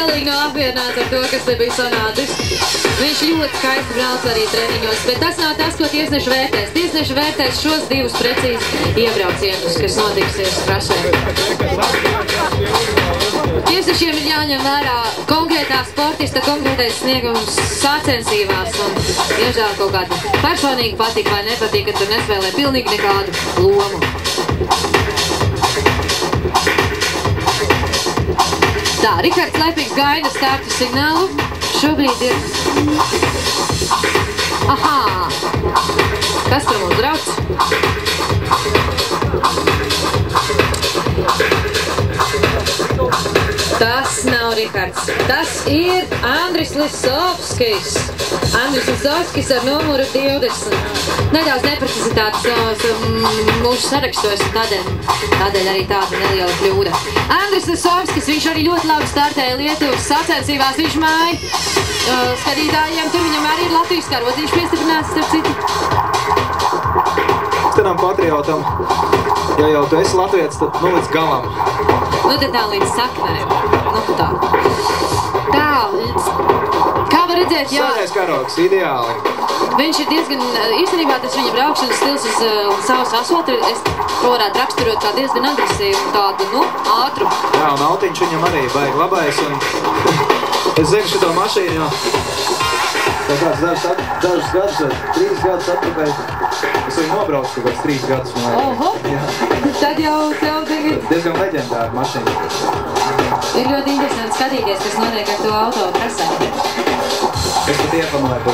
galīgi nav apmierināts ar to, kas te bija sanācis. Viņš ļoti skaisti brauc arī treniņos, bet tas nav tas, ko tiesneši vērtēs. Tiesneši vērtēs šos divus precīzi iebraucienus, kas notiksies trasē. Tiesnešiem ir jāņem vērā konkrētā sportista, konkrētais sniegums sacensībās un iežēl kaut kādu personīgi patīk vai nepatīk, ka tu nespēlē pilnīgi nekādu lomu. Tā, Rihards Lepīgs gaida startu signālu. Šobrīd ir... Ahā! Kas tur mums brauc? Tas nav Rihards. Tas ir Andris Lisovskis. Andris Lisovskis ar numuru 20. Nedaudz neprecizitātes mūsu sarakstos, tādēļ arī tāda neliela kļūda. Andris Lisovskis, viņš arī ļoti labi startēja Lietuvas sacensībās. Viņš māja skatītājiem, tur viņam arī ir Latvijas karodziņš piestiprināts, starp citu. Stenam patriotam, ja jau tu esi latvietis, tad nu līdz galam. Nu tad tā līdz saknēm. Nu tā. Tā, kā var redzēt, jā. Saļais karogs, ideāli. Viņš ir diezgan, īstenībā tas viņa braukšanas stils uz savas asfaltu, es to varētu raksturot kā diezgan agresīvu un tādu, nu, ātru. Jā, un autiņš viņam arī baigi labais, un es zinu šito mašīnu, jo tā kāds dažus gadus, 3 gadus atpakaļ, es viņu nobraucu kaut kāds 3 gadus. Oho, tad jau tev tagad... Diezgan leģendāra mašīna. Ir ļoti interesanti skatīties, kas notiek ar to auto trasē. Es pat iepamoju.